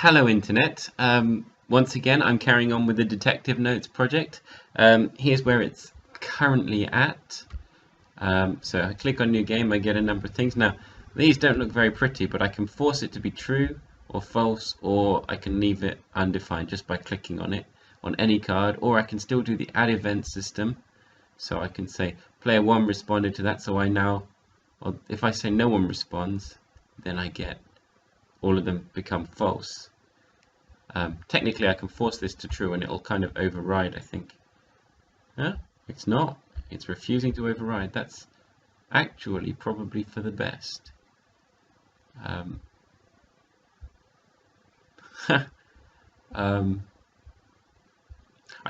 Hello Internet. Once again, I'm carrying on with the Detective Notes project. Here's where it's currently at. So I click on New Game, I get a number of things. Now, these don't look very pretty, but I can force it to be true or false, or I can leave it undefined just by clicking on it on any card, or I can still do the add event system. So I can say player 1 responded to that, so I now, or if I say no one responds, then I get all of them become false. Technically I can force this to true and it'll kind of override, I think. Huh? It's not. It's refusing to override. That's actually probably for the best. I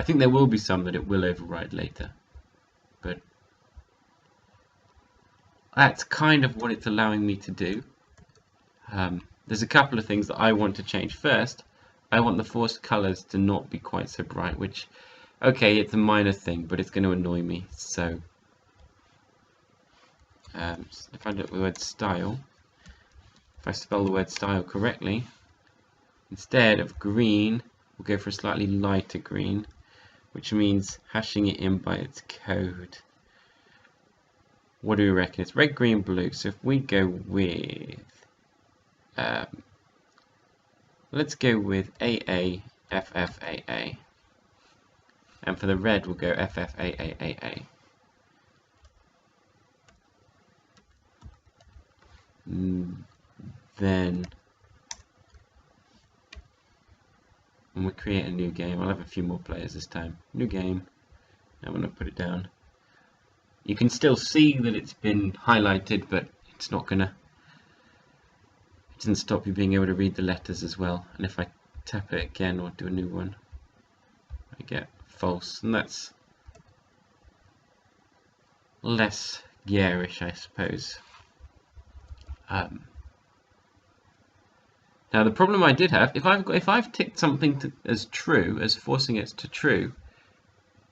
think there will be some that it will override later, but that's kind of what it's allowing me to do. There's a couple of things that I want to change. First, I want the forced colors to not be quite so bright, which, okay, it's a minor thing, but it's going to annoy me. So, if I look at the word style, if I spell the word style correctly, instead of green, we'll go for a slightly lighter green, which means hashing it in by its code. What do we reckon? It's red, green, blue. So if we go with let's go with AA, FFAA. And for the red, we'll go FFAAAA. Then, when we create a new game, I'll have a few more players this time. New game. I'm going to put it down. You can still see that it's been highlighted, but it's not going to. It doesn't stop you being able to read the letters as well. And if I tap it again or do a new one, I get false, and that's less garish, I suppose. Now the problem I did have, if I've ticked something as true, as forcing it to true,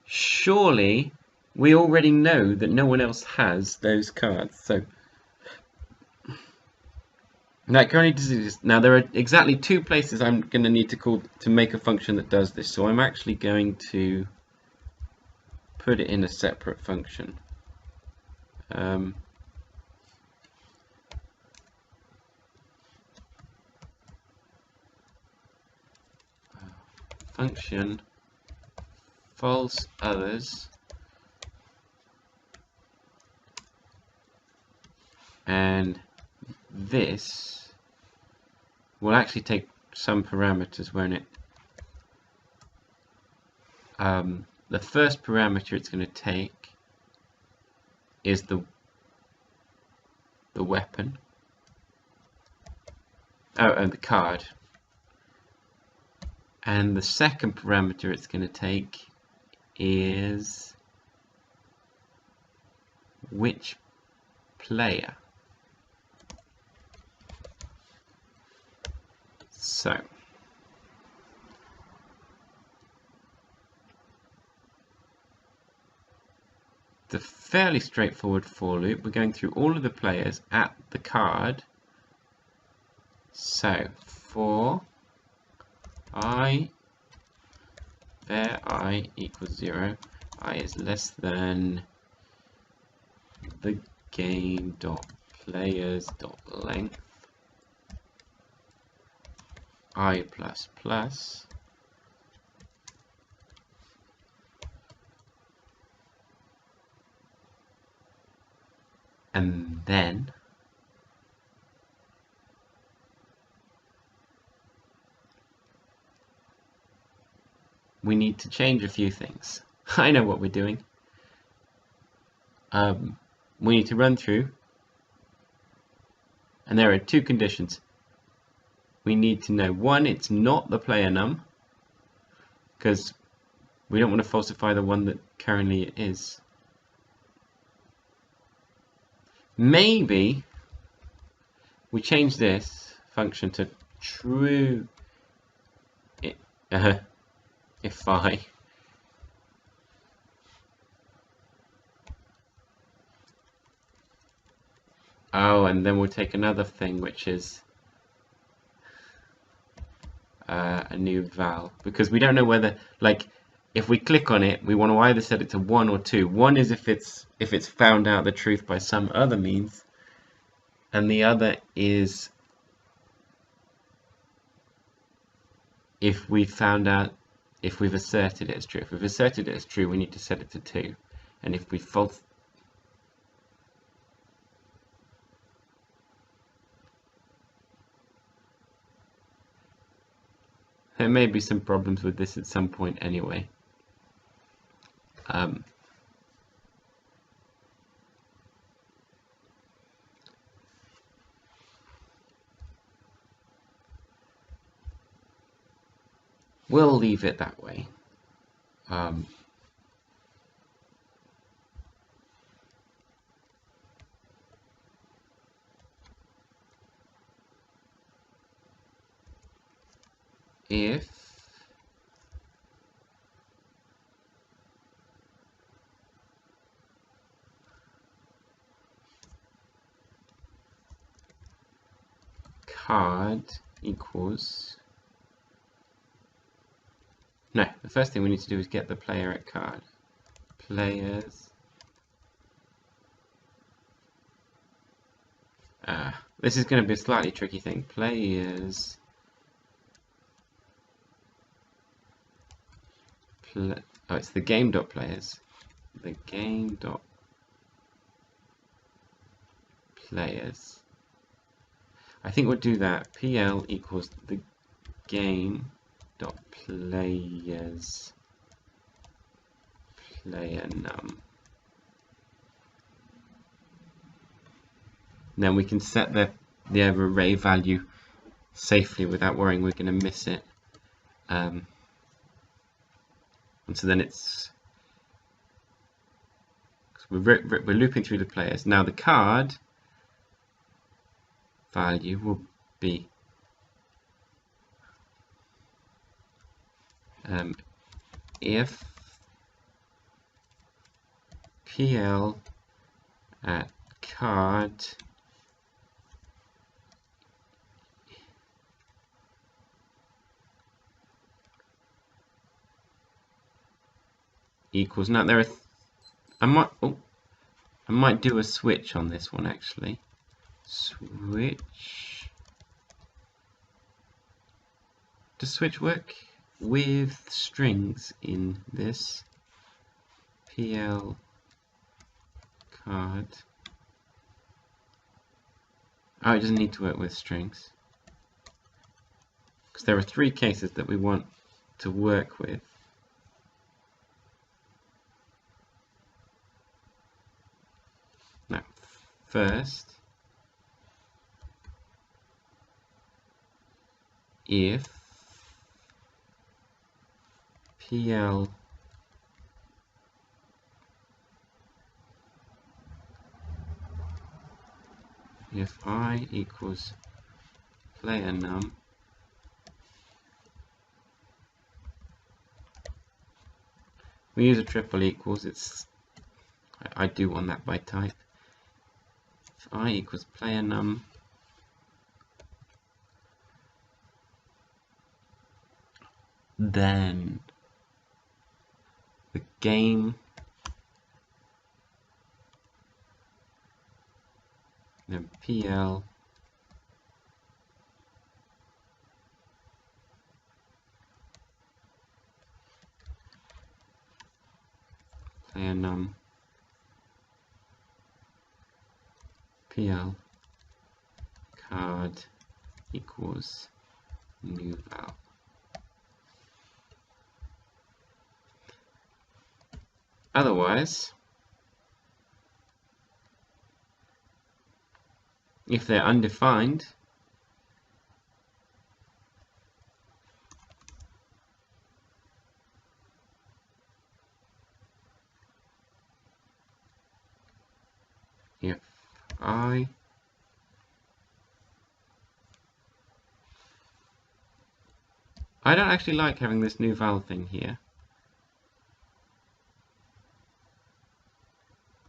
surely we already know that no one else has those cards. So that currently does exist. Now there are exactly two places I'm going to need to call to make a function that does this. So I'm actually going to put it in a separate function. Function false others, and this will actually take some parameters, won't it? The first parameter it's going to take is the weapon. Oh, and the card. And the second parameter it's going to take is which player. So the fairly straightforward for loop. We're going through all of the players at the card. So for I, var I equals 0, I is less than the game dot players dot length I plus plus, and then we need to change a few things. I know what we're doing. We need to run through, and there are two conditions. We need to know, one, it's not the player num, because we don't want to falsify the one that currently it is. Maybe we change this function to true if I and then we'll take another thing, which is a new val, because we don't know whether, like, if we click on it, we want to either set it to 1 or 2. 1 is if it's found out the truth by some other means, and the other is if we found out, if we've asserted it as true. If we've asserted it as true, we need to set it to 2, and if we false. There may be some problems with this at some point anyway. We'll leave it that way. If card equals, no, the first thing we need to do is get the player at card. Players. This is going to be a slightly tricky thing. Players. Oh, it's the game.players. The game.players. I think we'll do that. PL equals the game.players player num. Then we can set the array value safely without worrying we're going to miss it. And so then it's, we're looping through the players. Now the card value will be if PL at card equals, now there are I might do a switch on this one actually. Switch. Does switch work with strings in this? PL card. Oh, it doesn't need to work with strings, because there are 3 cases that we want to work with. Now, first, if PL if I equals player num, we use a triple equals, I do want that by type. If I equals player num, then the game, then PL player num PL card equals new val. Otherwise, if they're undefined, if I don't actually like having this new val thing here.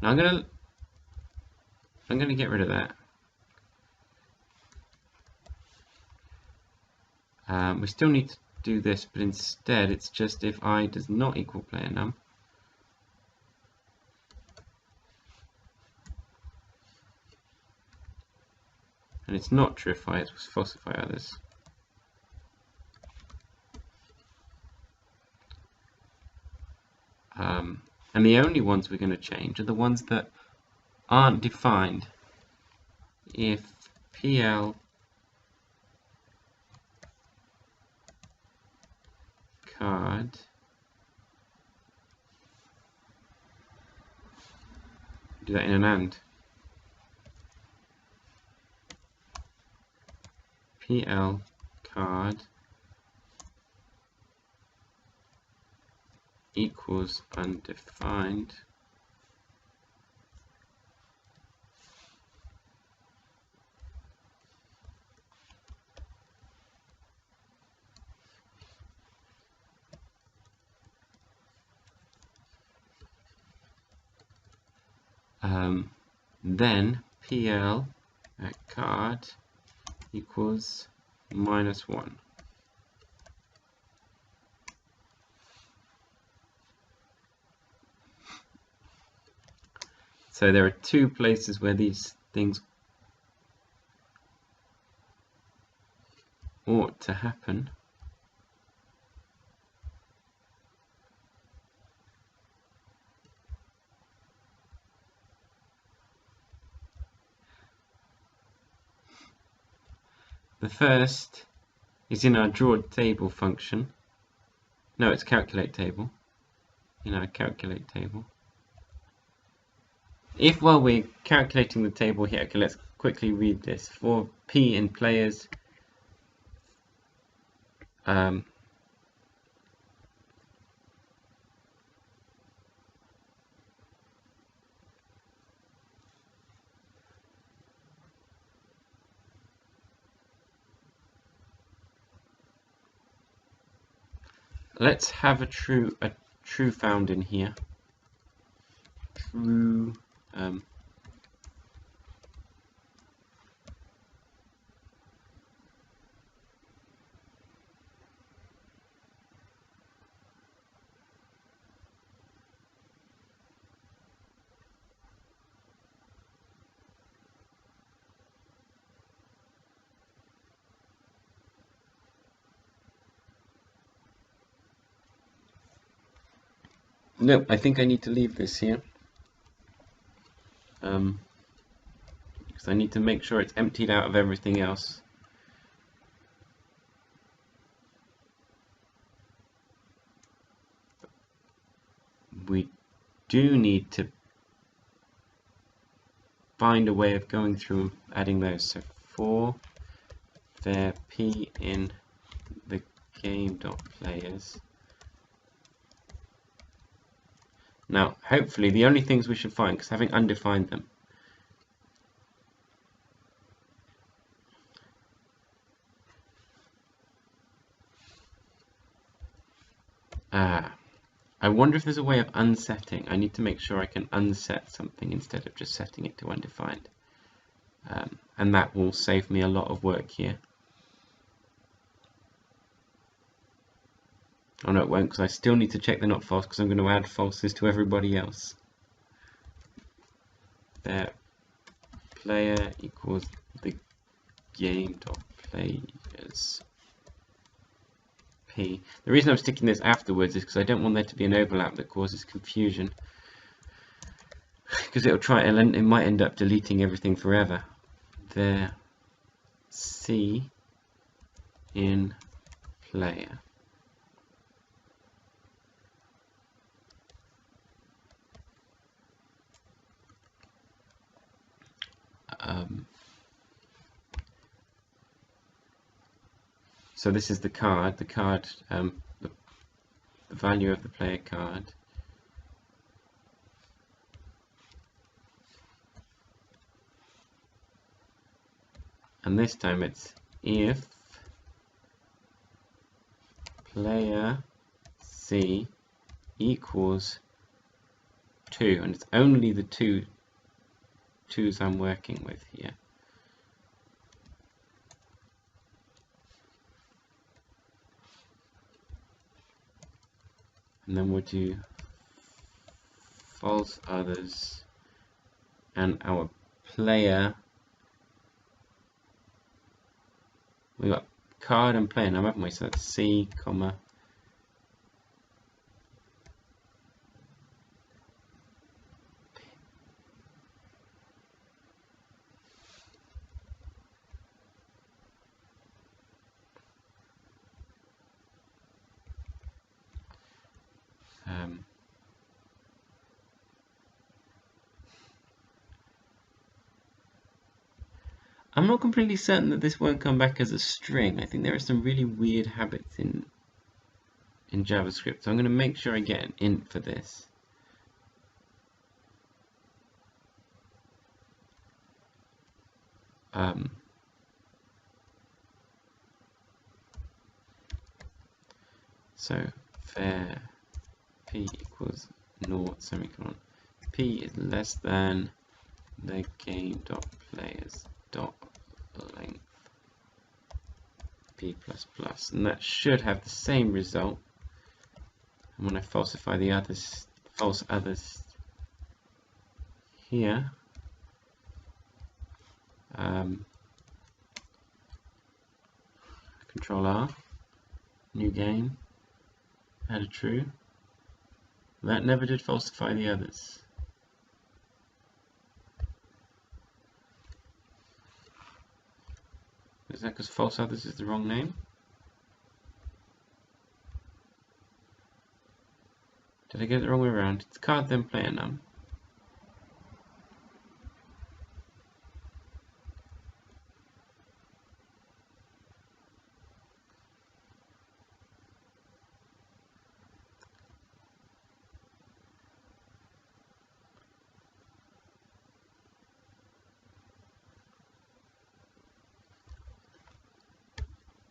Now I'm gonna get rid of that. We still need to do this, but instead it's just if I does not equal player num, and it's not true if I falsify others. And the only ones we're going to change are the ones that aren't defined. If PL card do that in an AND. PL card equals undefined. Then PL at card equals -1. So there are two places where these things ought to happen. The first is in our draw table function. No, it's calculate table. In our calculate table. If while we're calculating the table here, okay, let's quickly read this. For P in players, let's have a true found in here. True. No, I think I need to leave this here. Because I need to make sure it's emptied out of everything else. We do need to find a way of going through and adding those. So for their P in the game.players. Now, hopefully, the only things we should find, because having undefined them, I wonder if there's a way of unsetting. I need to make sure I can unset something instead of just setting it to undefined. And that will save me a lot of work here. Oh no, it won't, because I still need to check they're not false, because I'm going to add falses to everybody else. Their player equals the game.players. P. The reason I'm sticking this afterwards is because I don't want there to be an overlap that causes confusion. Because it might end up deleting everything forever. Their C in player. So this is the card, the value of the player card. And this time it's if player C equals 2, and it's only the twos I'm working with here. and then we'll do false others, and our player, we got card and player now, haven't we? So that's C, comma, I'm not completely certain that this won't come back as a string. I think there are some really weird habits in JavaScript, so I'm going to make sure I get an int for this. So var p equals naught semicolon, p is less than the game dot players dot length p plus plus, and that should have the same result. And when I falsify the others, false others here, Control R, new game, add a true. That never did falsify the others. Is that because false others is the wrong name? Did I get it the wrong way around? It's card then player num.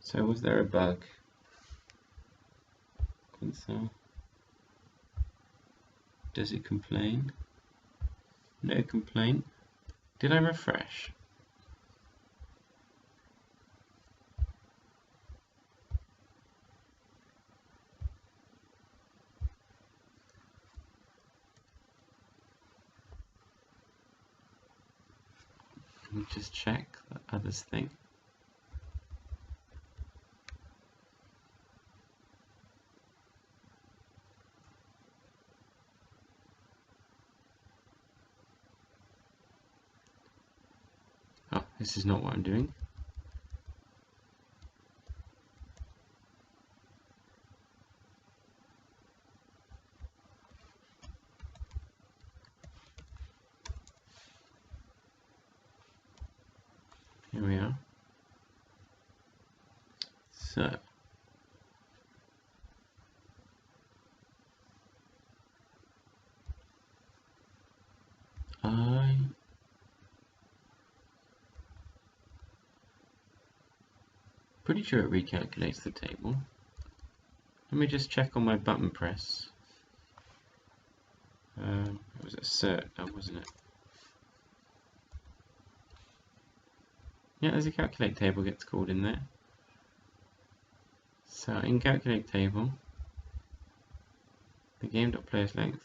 So was there a bug? Console. Does it complain? No complaint. Did I refresh? Let me just check the others thing. Oh, this is not what I'm doing. Here we are. So I'm pretty sure it recalculates the table. Let me just check on my button press. It was assert, wasn't it? Yeah, there's a calculate table gets called in there. So in calculate table, the game.players length.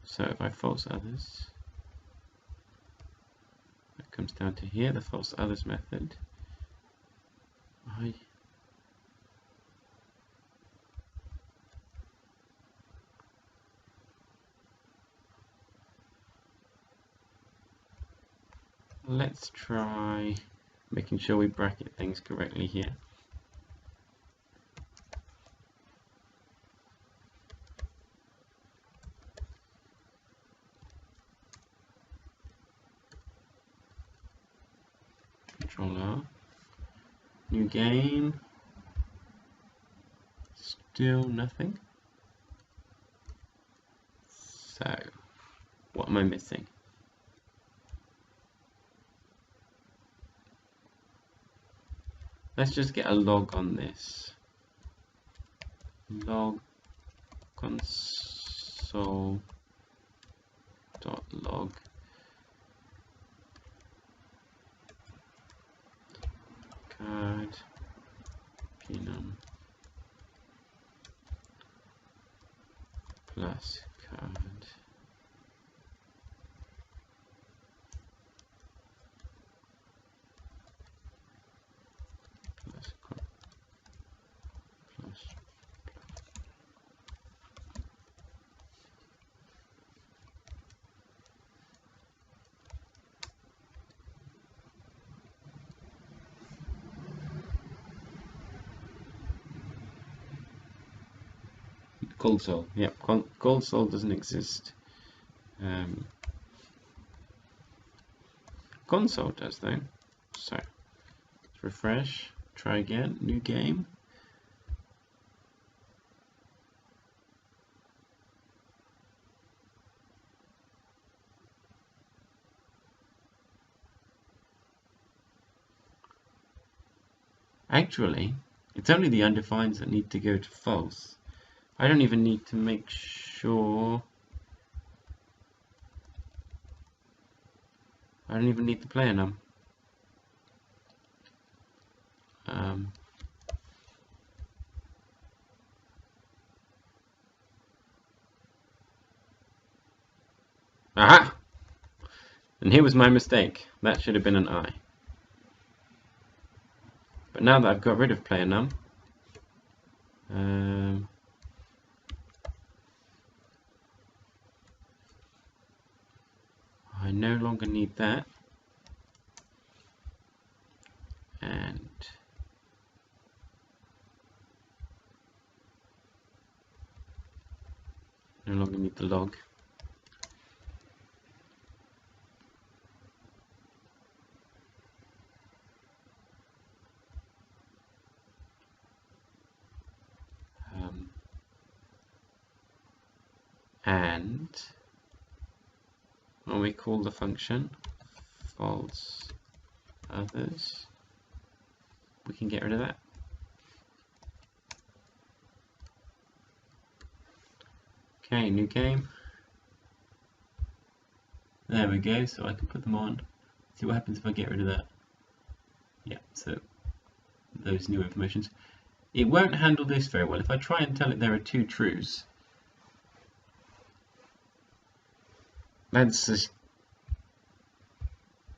So if I false others, it comes down to here, the false others method. Let's try making sure we bracket things correctly here. Control R. New game. Still nothing. So, what am I missing? Let's just get a log on this. Log console.log. plus card plus card plus gold soul. Yep, gold soul doesn't exist. Console does though. So let's refresh, try again, new game. Actually, it's only the undefineds that need to go to false. I don't even need to make sure. I don't even need the player num. Aha! And here was my mistake. That should have been an I. But now that I've got rid of player num, I no longer need that. And no longer need the log. And when we call the function false others, we can get rid of that. Okay, new game. There we go, so I can put them on. See what happens if I get rid of that. Yeah, so those new informations. It won't handle this very well. If I try and tell it there are two trues,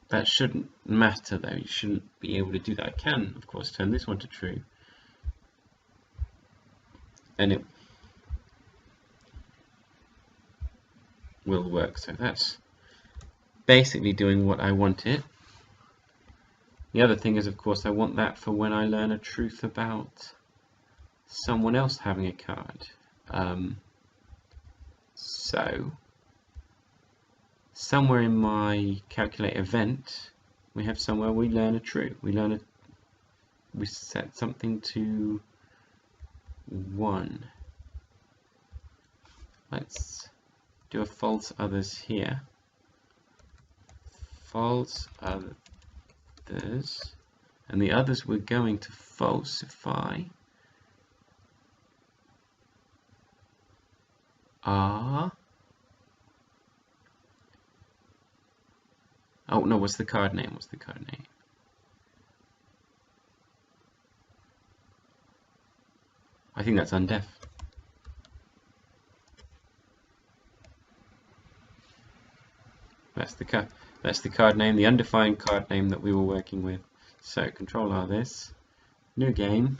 that shouldn't matter though. You shouldn't be able to do that. I can, of course, turn this one to true, and it will work. So that's basically doing what I want it. The other thing is, of course, I want that for when I learn a truth about someone else having a card. So somewhere in my calculate event, we have somewhere we learn a true. We set something to 1. Let's do a false others here. False others, and the others we're going to falsify are, oh no, what's the card name? What's the card name? I think that's undeaf. That's the card name, the undefined card name that we were working with. So Control R this, new game.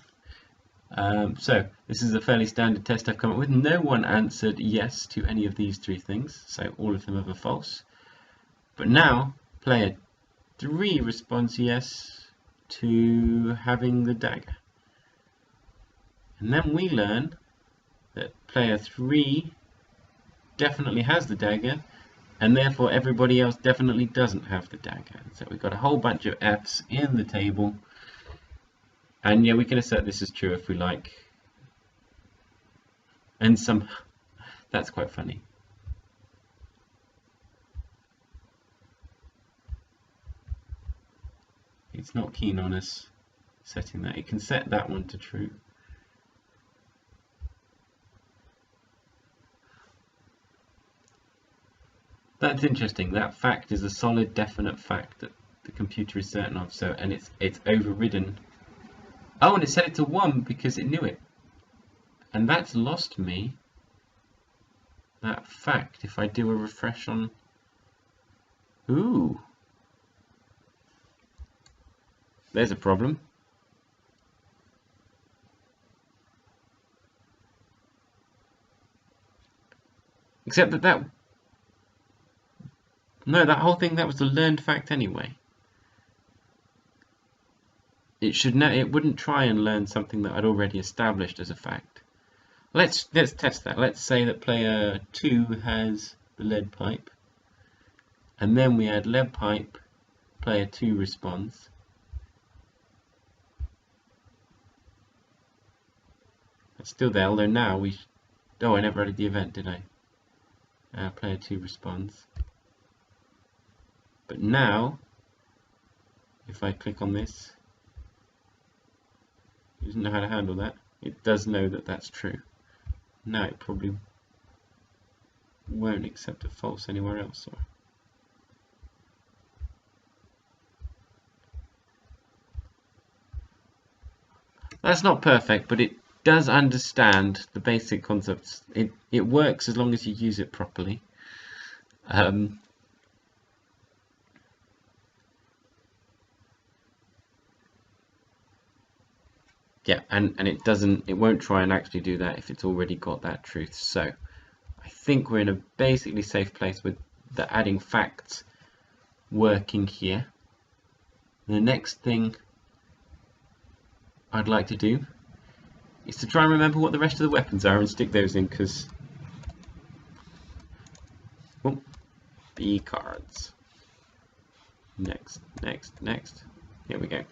So this is a fairly standard test I've come up with. No one answered yes to any of these three things, so all of them are false. But now player 3 responds yes to having the dagger. And then we learn that player 3 definitely has the dagger, and therefore everybody else definitely doesn't have the dagger. So we've got a whole bunch of F's in the table, and yeah, we can assert this is true if we like. And that's quite funny. It's not keen on us setting that. It can set that one to true. That's interesting. That fact is a solid, definite fact that the computer is certain of. So, and it's overridden. Oh, and it set it to 1 because it knew it. And that's lost me that fact if I do a refresh on... Ooh. There's a problem. Except that no, that whole thing, that was a learned fact anyway. It wouldn't try and learn something that I'd already established as a fact. Let's test that. Let's say that player 2 has the lead pipe, and then we add lead pipe, player 2 responds. It's still there, although now we... Oh, I never added the event, did I? Player 2 responds. But now, if I click on this, it doesn't know how to handle that. It does know that that's true. Now it probably won't accept a false anywhere else. Or... That's not perfect, but it does understand the basic concepts. It works as long as you use it properly. Yeah, and it won't try and actually do that if it's already got that truth. So I think we're in a basically safe place with the adding facts working here. The next thing I'd like to do is to try and remember what the rest of the weapons are and stick those in, because B cards. Next. Here we go.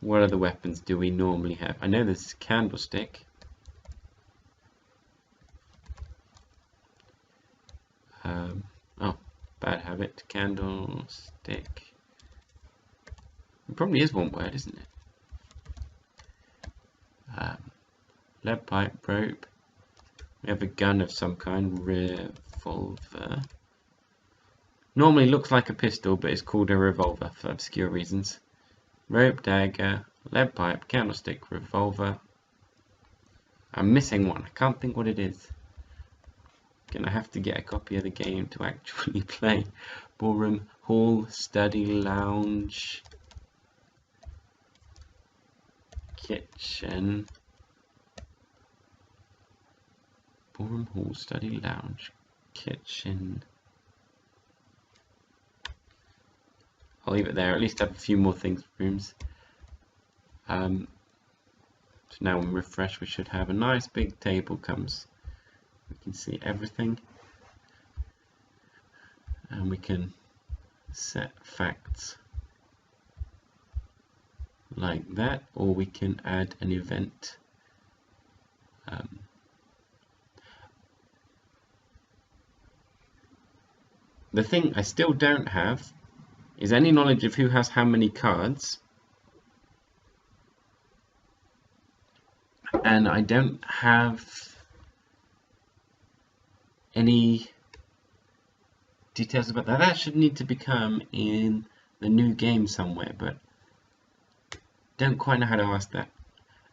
What other weapons do we normally have? I know there's a candlestick. Oh, bad habit. Candlestick. It probably is one word, isn't it? Lead pipe, rope. We have a gun of some kind. Revolver. Normally looks like a pistol, but it's called a revolver for obscure reasons. Rope, dagger, lead pipe, candlestick, revolver. I'm missing one. I can't think what it is. Gonna have to get a copy of the game to actually play. Ballroom, hall, study, lounge, kitchen. Ballroom, hall, study, lounge, kitchen. I'll leave it there. At least have a few more things. Rooms. So now when we refresh, we should have a nice big table comes. We can see everything, and we can set facts like that, or we can add an event. The thing I still don't have is any knowledge of who has how many cards, and I don't have any details about that. That should need to become in the new game somewhere, but don't quite know how to ask that.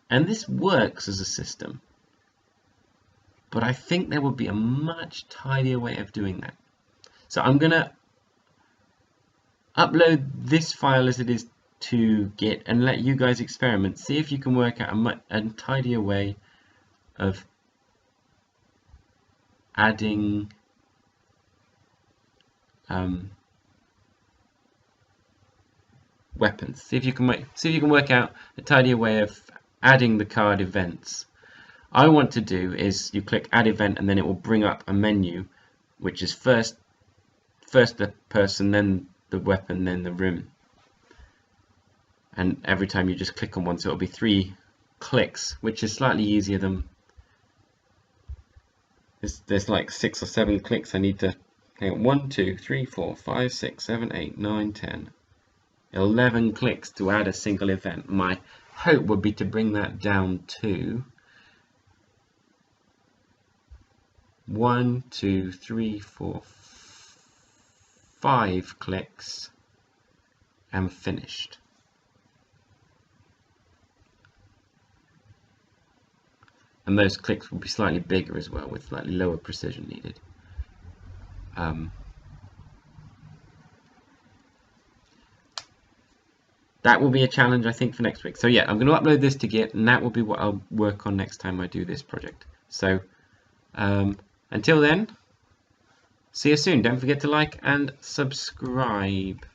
And this works as a system, but I think there would be a much tidier way of doing that. So I'm gonna upload this file as it is to Git and let you guys experiment. See if you can work out a tidier way of adding weapons. See if you can work out a tidier way of adding the card events. I want to do is you click add event, and then it will bring up a menu which is first the person, then the weapon, then the room. And every time you just click on one, so it'll be 3 clicks, which is slightly easier than there's like 6 or 7 clicks. I need to hang on, 1, 2, 3, 4, 5, 6, 7, 8, 9, 10, 11 clicks to add a single event. My hope would be to bring that down to 1, 2, 3, 4, 5 clicks and finished. and those clicks will be slightly bigger as well, with slightly lower precision needed. That will be a challenge, I think, for next week. So yeah, I'm going to upload this to Git, and that will be what I'll work on next time I do this project. So until then, see you soon. Don't forget to like and subscribe.